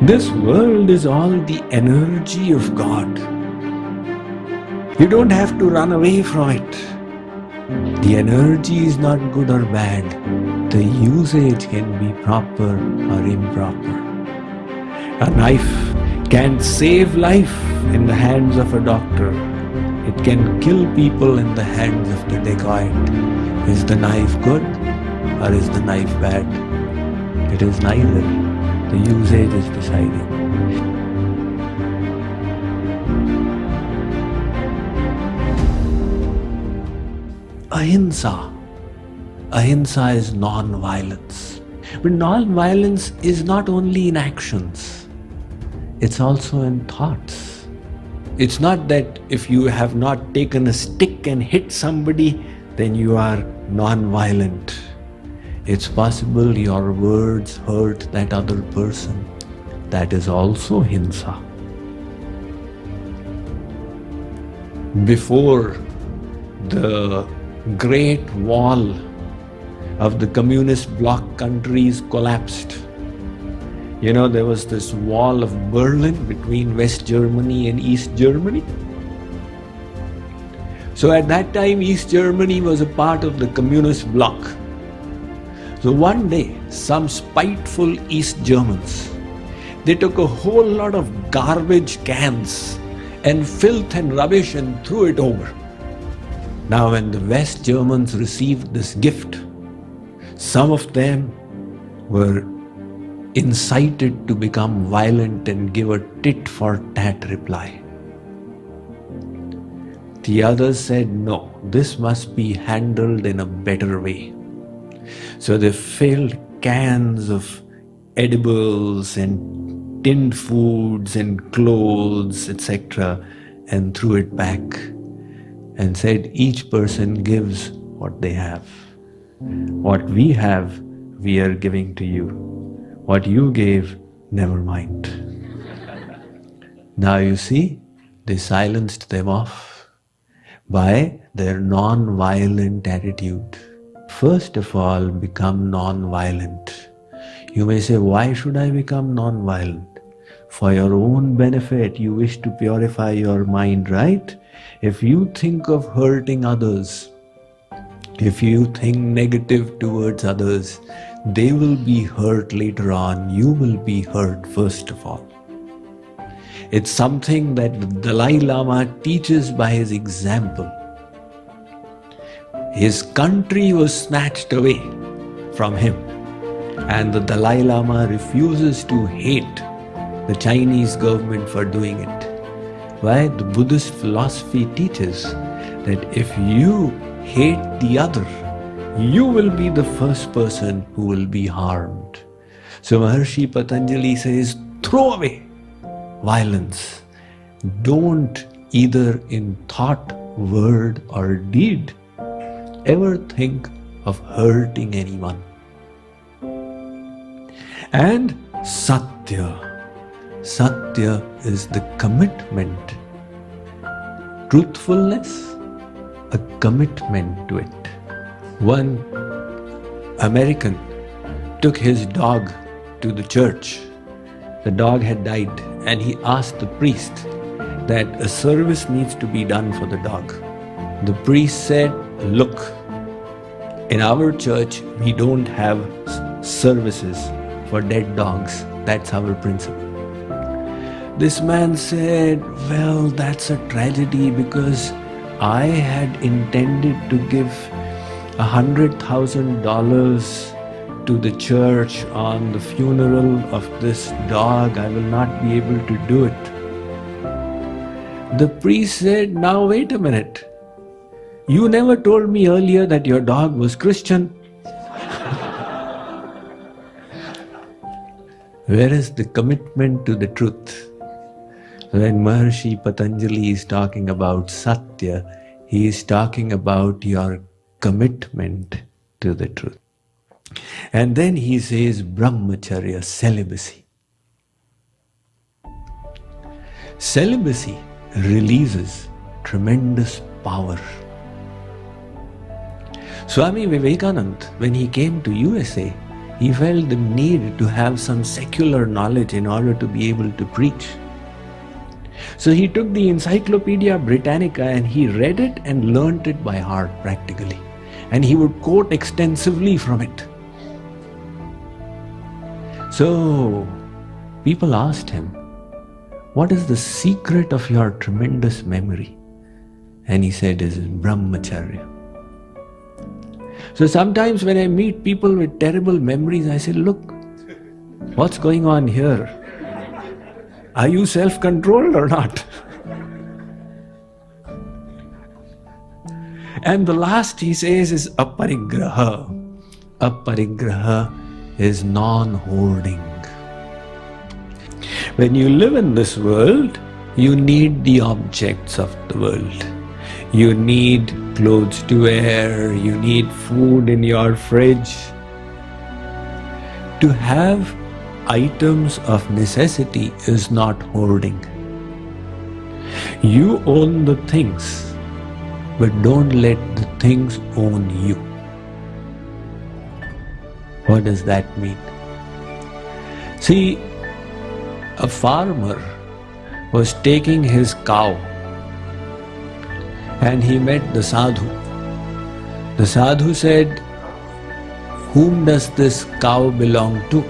This world is all the energy of God. You don't have to run away from it. The energy is not good or bad. The usage can be proper or improper. A knife can save life in the hands of a doctor. It can kill people in the hands of the dacoit. Is the knife good or is the knife bad? It is neither. The usage is deciding. Ahimsa. Ahimsa is non-violence. But non-violence is not only in actions. It's also in thoughts. It's not that if you have not taken a stick and hit somebody, then you are non-violent. It's possible your words hurt that other person. That is also hinsa. Before the Great Wall of the communist bloc countries collapsed, there was this wall of Berlin between West Germany and East Germany. So at that time, East Germany was a part of the communist bloc. So one day, some spiteful East Germans, they took a whole lot of garbage cans and filth and rubbish and threw it over. Now when the West Germans received this gift, some of them were incited to become violent and give a tit-for-tat reply. The others said, no, this must be handled in a better way. So they filled cans of edibles and tinned foods and clothes, etc., and threw it back and said, each person gives what they have. What we have, we are giving to you. What you gave, never mind. Now you see, they silenced them off by their non-violent attitude. First of all, become non-violent. You may say, why should I become non-violent? For your own benefit, you wish to purify your mind, right? If you think of hurting others, if you think negative towards others, they will be hurt later on. You will be hurt first of all. It's something that the Dalai Lama teaches by his example. His country was snatched away from him, and the Dalai Lama refuses to hate the Chinese government for doing it. Why? The Buddhist philosophy teaches that if you hate the other, you will be the first person who will be harmed. So Maharishi Patanjali says, throw away violence. Don't, either in thought, word or deed, ever think of hurting anyone. And Satya. Satya is the commitment. Truthfulness, a commitment to it. One American took his dog to the church. The dog had died, and he asked the priest that a service needs to be done for the dog. The priest said, look, in our church, we don't have services for dead dogs. That's our principle. This man said, well, that's a tragedy because I had intended to give $100,000 to the church on the funeral of this dog. I will not be able to do it. The priest said, now wait a minute. You never told me earlier that your dog was Christian. Where is the commitment to the truth? When Maharishi Patanjali is talking about Satya, he is talking about your commitment to the truth. And then he says Brahmacharya, celibacy. Celibacy releases tremendous power. Swami Vivekananda, when he came to USA, he felt the need to have some secular knowledge in order to be able to preach. So he took the Encyclopedia Britannica and he read it and learnt it by heart practically. And he would quote extensively from it. So people asked him, "What is the secret of your tremendous memory?" And he said, "This is Brahmacharya." So sometimes when I meet people with terrible memories, I say, "Look, what's going on here? Are you self-controlled or not?" And the last he says is aparigraha. Aparigraha is non-hoarding. When you live in this world, you need the objects of the world. You need clothes to wear, you need food in your fridge. To have items of necessity is not hoarding. You own the things, but don't let the things own you. What does that mean? See, a farmer was taking his cow and he met the sadhu. The sadhu said, "Whom does this cow belong to?"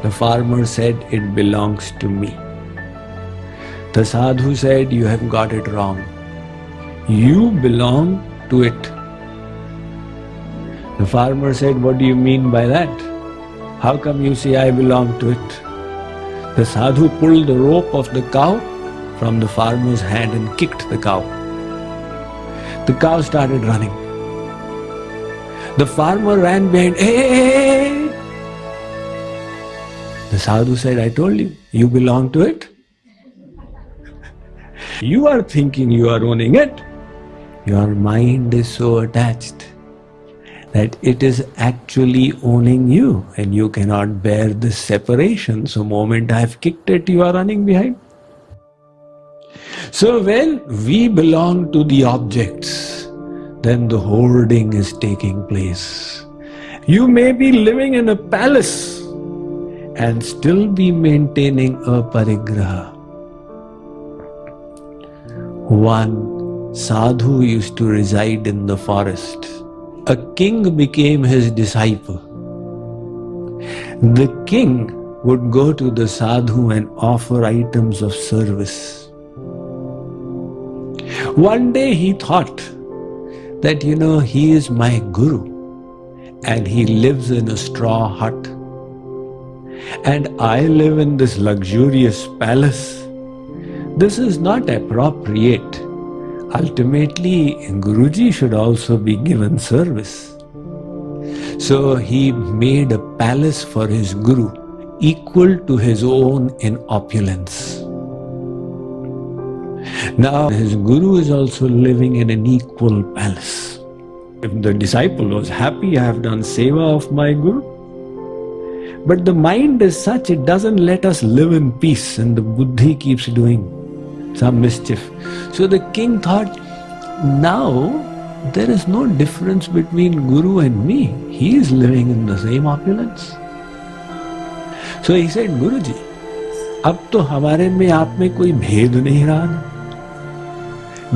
The farmer said, "It belongs to me." The sadhu said, "You have got it wrong. You belong to it." The farmer said, "What do you mean by that? How come you say I belong to it?" The sadhu pulled the rope of the cow from the farmer's hand and kicked the cow. The cow started running. The farmer ran behind. "Hey!" The sadhu said, "I told you, you belong to it. You are thinking you are owning it. Your mind is so attached that it is actually owning you and you cannot bear this separation. So moment I have kicked it, you are running behind." So when we belong to the objects, then the hoarding is taking place. You may be living in a palace and still be maintaining a parigraha. One sadhu used to reside in the forest. A king became his disciple. The king would go to the sadhu and offer items of service. One day he thought that, he is my guru and he lives in a straw hut and I live in this luxurious palace. This is not appropriate. Ultimately, Guruji should also be given service. So he made a palace for his guru equal to his own in opulence. Now his guru is also living in an equal palace. If the disciple was happy, I have done seva of my guru. But the mind is such, it doesn't let us live in peace and the buddhi keeps doing some mischief. So the king thought, now there is no difference between guru and me. He is living in the same opulence. So he said, "Guruji, अब तो हमारे में आप में कोई भेद नहीं रहा ना.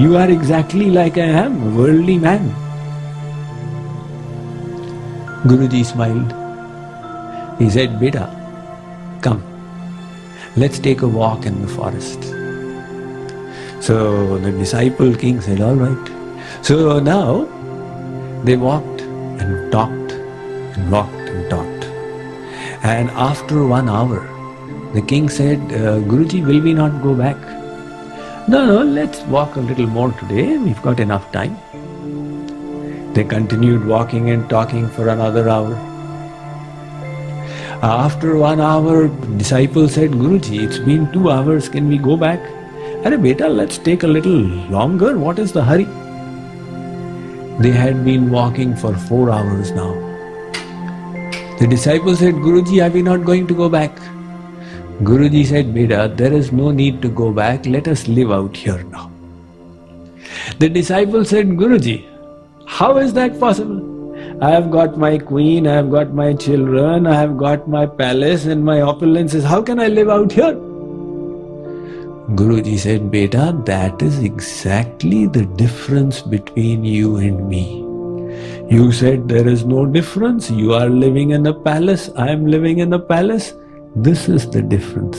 You are exactly like I am, a worldly man." Guruji smiled. He said, "Beta, come, let's take a walk in the forest." So the disciple king said, "All right." So now they walked and talked and walked and talked. And after 1 hour, the king said, "Guruji, will we not go back?" No, let's walk a little more today. We've got enough time." They continued walking and talking for another hour. After 1 hour, disciple said, "Guruji, it's been 2 hours. Can we go back?" "Arey beta, let's take a little longer. What is the hurry?" They had been walking for 4 hours now. The disciple said, "Guruji, are we not going to go back?" Guruji said, "Beta, there is no need to go back. Let us live out here now." The disciple said, "Guruji, how is that possible? I have got my queen, I have got my children, I have got my palace and my opulences. How can I live out here? Guruji said, Beta, that is exactly the difference between you and me. You said there is no difference. You are living in a palace, I am living in a palace. This is the difference.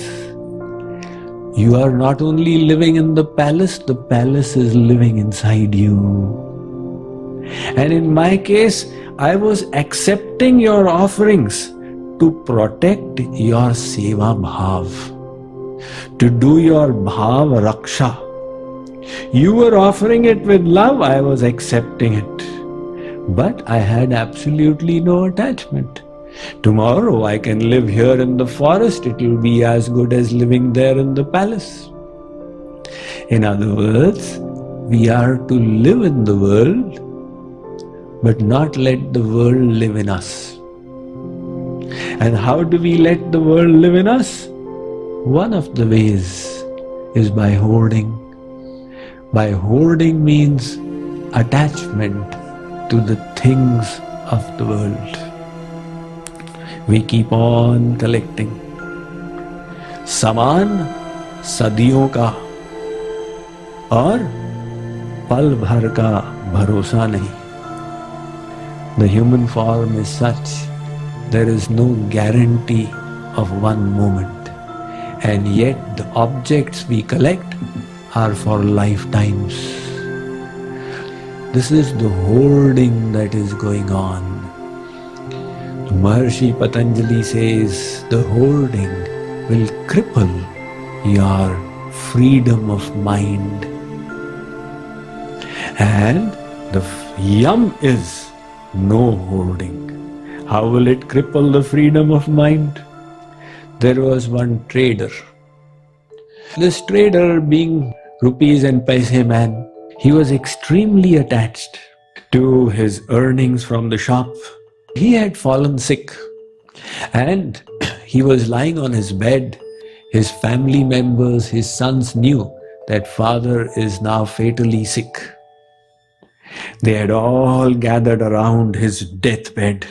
You are not only living in the palace is living inside you. And in my case, I was accepting your offerings to protect your seva bhav, to do your bhav raksha. You were offering it with love, I was accepting it. But I had absolutely no attachment. Tomorrow I can live here in the forest, it will be as good as living there in the palace. In other words, we are to live in the world, but not let the world live in us. And how do we let the world live in us? One of the ways is by hoarding. By hoarding means attachment to the things of the world. We keep on collecting. सामान सदियों का और पल भर का भरोसा नहीं. The human form is such, there is no guarantee of one moment, and yet the objects we collect are for lifetimes. This is the hoarding that is going on. Maharshi Patanjali says the hoarding will cripple your freedom of mind. And the yam is no hoarding. How will it cripple the freedom of mind? There was one trader. This trader, being rupees and paise man, he was extremely attached to his earnings from the shop. He had fallen sick and he was lying on his bed. His family members, his sons knew that father is now fatally sick. They had all gathered around his deathbed.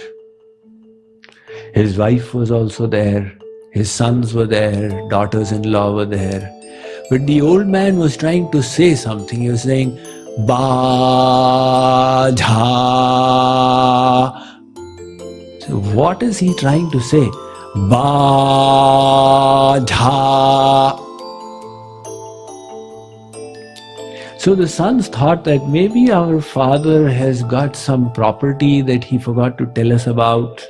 His wife was also there, his sons were there, daughters-in-law were there. But the old man was trying to say something. He was saying, Ba Jha. So what is he trying to say? Ba Jha. So the sons thought that maybe our father has got some property that he forgot to tell us about.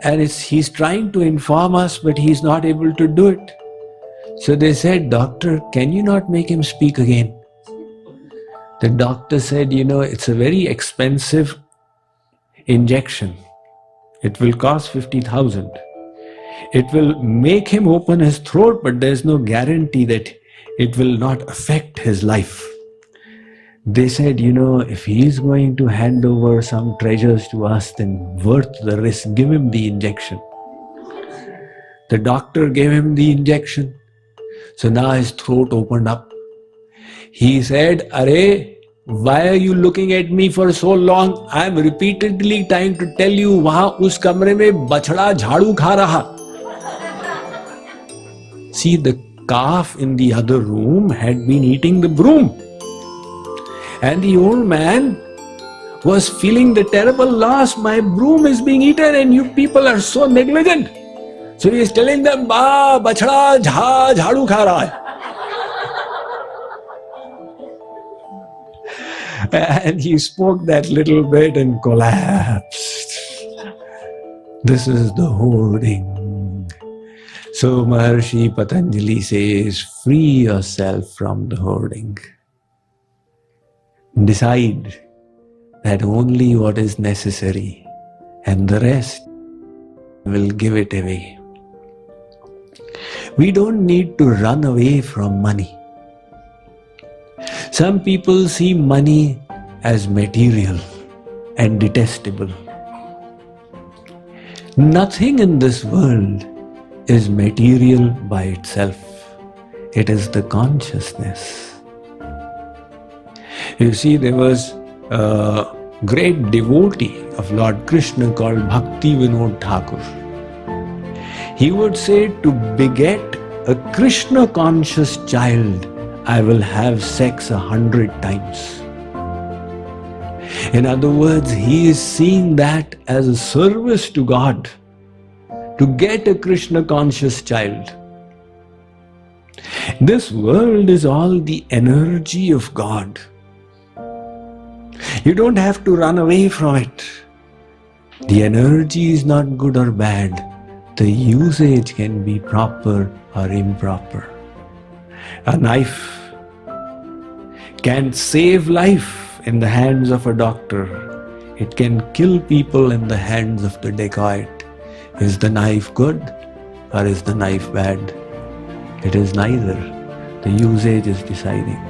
And he's trying to inform us, but he's not able to do it. So they said, Doctor, can you not make him speak again? The doctor said, it's a very expensive injection. It will cost 50,000. It will make him open his throat, but there's no guarantee that it will not affect his life. They said, if he is going to hand over some treasures to us, then worth the risk, give him the injection. The doctor gave him the injection. So now his throat opened up. He said, Arey, why are you looking at me for so long? I am repeatedly trying to tell you, wahan us kamre mein bachda jhadu kha raha. See, the calf in the other room had been eating the broom. And the old man was feeling the terrible loss. My broom is being eaten and you people are so negligent. So he is telling them, Ba, bachda, jhadu kha raha hai. And he spoke that little bit and collapsed. This is the hoarding. So Maharshi Patanjali says, free yourself from the hoarding. Decide that only what is necessary and the rest will give it away. We don't need to run away from money. Some people see money as material and detestable. Nothing in this world is material by itself. It is the consciousness. You see, there was great devotee of Lord Krishna called Bhakti Vinod Thakur. He would say, to beget a Krishna conscious child, I will have sex 100 times. In other words, he is seeing that as a service to God, to get a Krishna conscious child. This world is all the energy of God. You don't have to run away from it. The energy is not good or bad. The usage can be proper or improper. A knife can save life in the hands of a doctor. It can kill people in the hands of the dacoit. Is the knife good or is the knife bad? It is neither. The usage is deciding.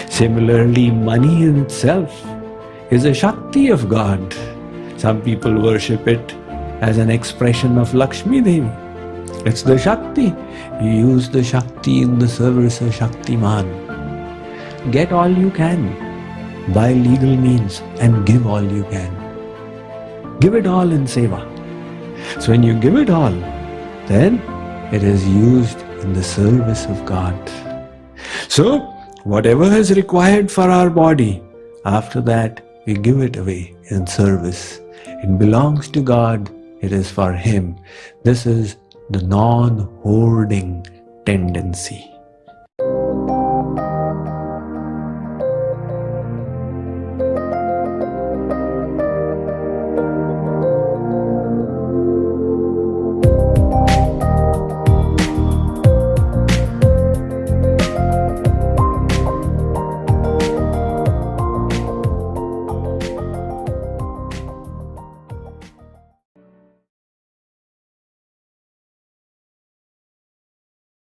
Similarly, money in itself is a Shakti of God. Some people worship it as an expression of Lakshmi Devi. It's the Shakti. You use the Shakti in the service of Shaktiman. Get all you can by legal means and give all you can. Give it all in seva. So when you give it all, then it is used in the service of God. So whatever is required for our body, after that we give it away in service. It belongs to God. It is for Him. This is the non-hoarding tendency.